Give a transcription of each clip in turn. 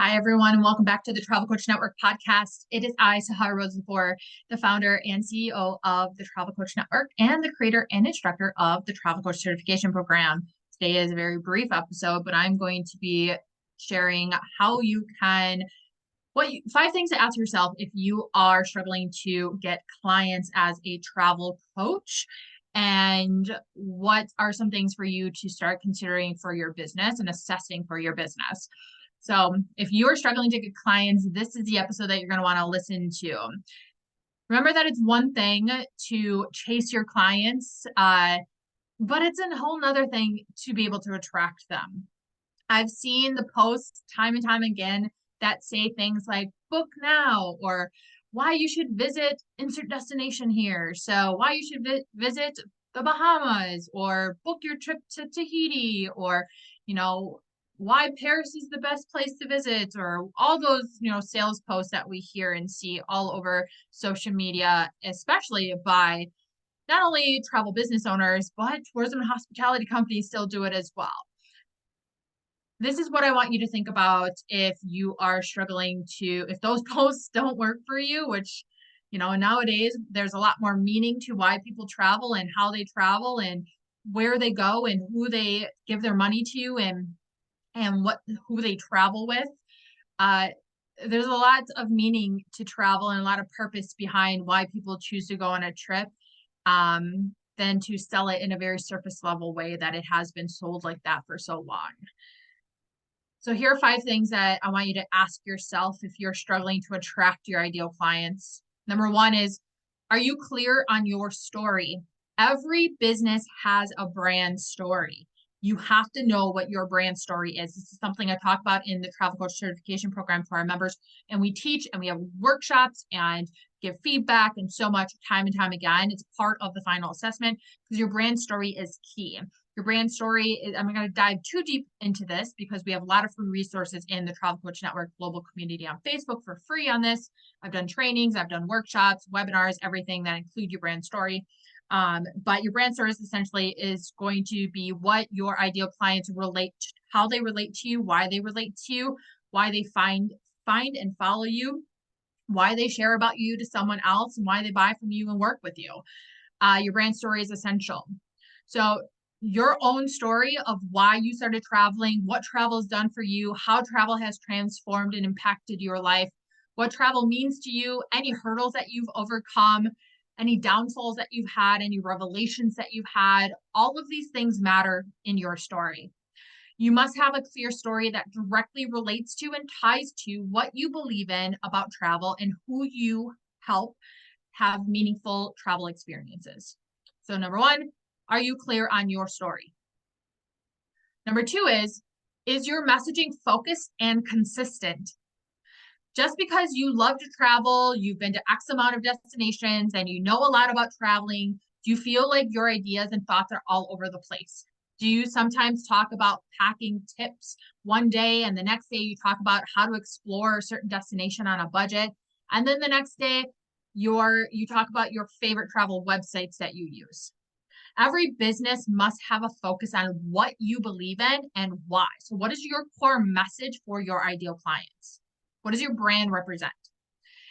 Hi, everyone, and welcome back to the Travel Coach Network podcast. It is I, Sahar Rosenfor, the founder and CEO of the Travel Coach Network and the creator and instructor of the Travel Coach Certification Program. Today is a very brief episode, but I'm going to be sharing how you can, 5 things to ask yourself if you are struggling to get clients as a travel coach. And what are some things for you to start considering for your business and assessing for your business? So if you're struggling to get clients, this is the episode that you're going to want to listen to. Remember that it's one thing to chase your clients, but it's a whole nother thing to be able to attract them. I've seen the posts time and time again that say things like book now or why you should visit insert destination here. So why you should visit the Bahamas or book your trip to Tahiti or, why Paris is the best place to visit or all those, sales posts that we hear and see all over social media, especially by not only travel business owners, but tourism and hospitality companies still do it as well. This is what I want you to think about if you are struggling if those posts don't work for you, which, nowadays there's a lot more meaning to why people travel and how they travel and where they go and who they give their money to and who they travel with. There's a lot of meaning to travel and a lot of purpose behind why people choose to go on a trip, than to sell it in a very surface level way that it has been sold like that for so long. So here are 5 things that I want you to ask yourself if you're struggling to attract your ideal clients. Number 1 is, are you clear on your story? Every business has a brand story. You have to know what your brand story is. This is something I talk about in the Travel Coach Certification Program for our members. And we teach and we have workshops and give feedback and so much time and time again. It's part of the final assessment because your brand story is key. Your brand story is, I'm going to dive too deep into this because we have a lot of free resources in the Travel Coach Network global community on Facebook for free on this. I've done trainings, I've done workshops, webinars, everything that include your brand story. But your brand story essentially is going to be what your ideal clients relate to, how they relate to you, why they relate to you, why they find and follow you, why they share about you to someone else, and why they buy from you and work with you. Your brand story is essential. So your own story of why you started traveling, what travel has done for you, how travel has transformed and impacted your life, what travel means to you, any hurdles that you've overcome, any downfalls that you've had, any revelations that you've had, all of these things matter in your story. You must have a clear story that directly relates to and ties to what you believe in about travel and who you help have meaningful travel experiences. So number 1, are you clear on your story? Number 2 is your messaging focused and consistent? Just because you love to travel, you've been to X amount of destinations, and you know a lot about traveling, do you feel like your ideas and thoughts are all over the place? Do you sometimes talk about packing tips one day and the next day you talk about how to explore a certain destination on a budget? And then the next day you talk about your favorite travel websites that you use. Every business must have a focus on what you believe in and why. So what is your core message for your ideal clients? What does your brand represent?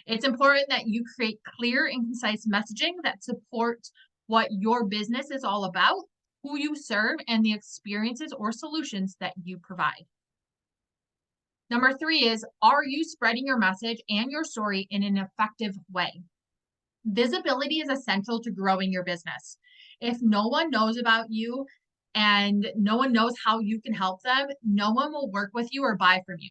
It's important that you create clear and concise messaging that supports what your business is all about, who you serve, and the experiences or solutions that you provide. Number 3 is, are you spreading your message and your story in an effective way? Visibility is essential to growing your business. If no one knows about you and no one knows how you can help them, no one will work with you or buy from you.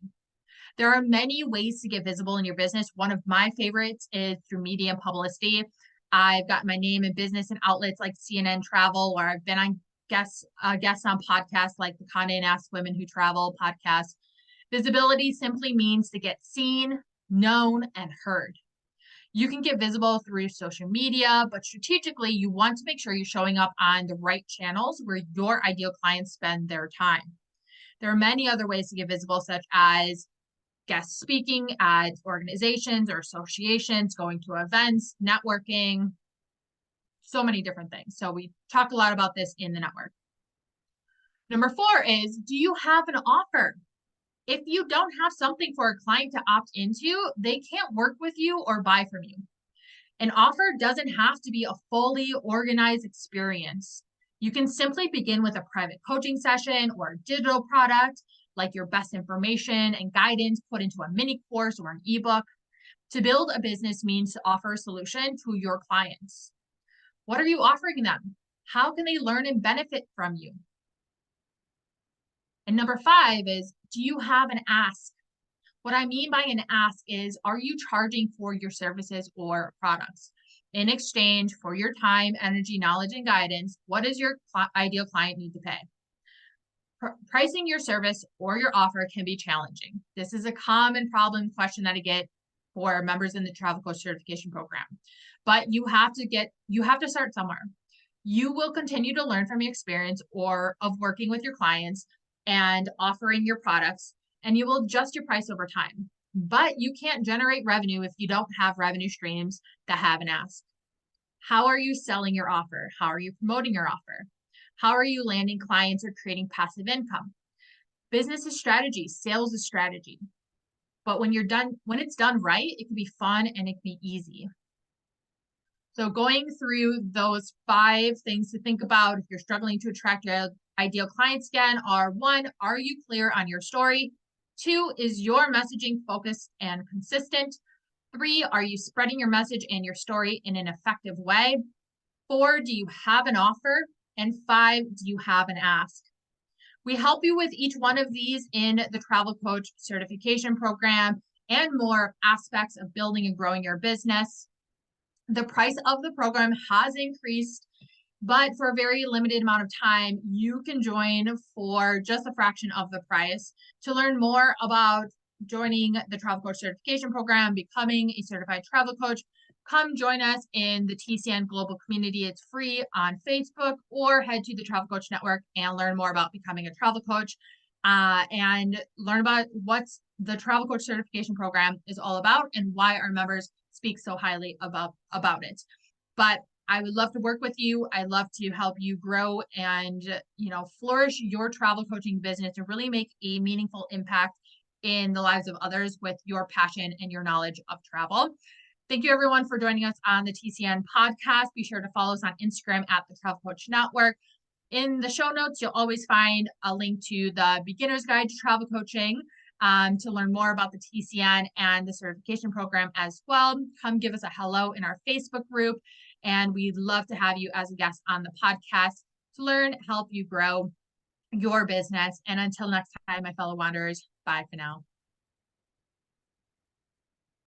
There are many ways to get visible in your business. One of my favorites is through media and publicity. I've got my name in business and outlets like CNN Travel, or I've been on guests on podcasts like the Condé Nast Women Who Travel podcast. Visibility simply means to get seen, known, and heard. You can get visible through social media, but strategically, you want to make sure you're showing up on the right channels where your ideal clients spend their time. There are many other ways to get visible, such as guest speaking at organizations or associations, going to events, networking, so many different things. So we talk a lot about this in the network. Number 4 is, do you have an offer? If you don't have something for a client to opt into, they can't work with you or buy from you. An offer doesn't have to be a fully organized experience. You can simply begin with a private coaching session or a digital product, like your best information and guidance put into a mini course or an ebook. To build a business means to offer a solution to your clients. What are you offering them? How can they learn and benefit from you? And number 5 is, do you have an ask? What I mean by an ask is, are you charging for your services or products? In exchange for your time, energy, knowledge, and guidance, what does your ideal client need to pay? Pricing your service or your offer can be challenging. This is a common problem question that I get for members in the Travel Coach Certification Program. But you have to start somewhere. You will continue to learn from your experience or of working with your clients and offering your products, and you will adjust your price over time. But you can't generate revenue if you don't have revenue streams that have an ask. How are you selling your offer? How are you promoting your offer? How are you landing clients or creating passive income? Business is strategy, sales is strategy. But when it's done right, it can be fun and it can be easy. So going through those 5 things to think about if you're struggling to attract your ideal clients again are: 1, are you clear on your story? 2, is your messaging focused and consistent? 3, are you spreading your message and your story in an effective way? 4, do you have an offer? And 5, do you have an ask? We help you with each one of these in the Travel Coach Certification Program and more aspects of building and growing your business. The price of the program has increased, but for a very limited amount of time, you can join for just a fraction of the price. To learn more about joining the Travel Coach Certification Program, becoming a certified travel coach, come join us in the TCN Global Community. It's free on Facebook, or head to the Travel Coach Network and learn more about becoming a travel coach and learn about what the Travel Coach Certification Program is all about and why our members speak so highly about it. But I would love to work with you. I'd love to help you grow and, flourish your travel coaching business and really make a meaningful impact in the lives of others with your passion and your knowledge of travel. Thank you, everyone, for joining us on the TCN podcast. Be sure to follow us on Instagram at the Travel Coach Network. In the show notes, you'll always find a link to the Beginner's Guide to Travel Coaching to learn more about the TCN and the certification program as well. Come give us a hello in our Facebook group, and we'd love to have you as a guest on the podcast to learn, help you grow your business. And until next time, my fellow wanderers, bye for now.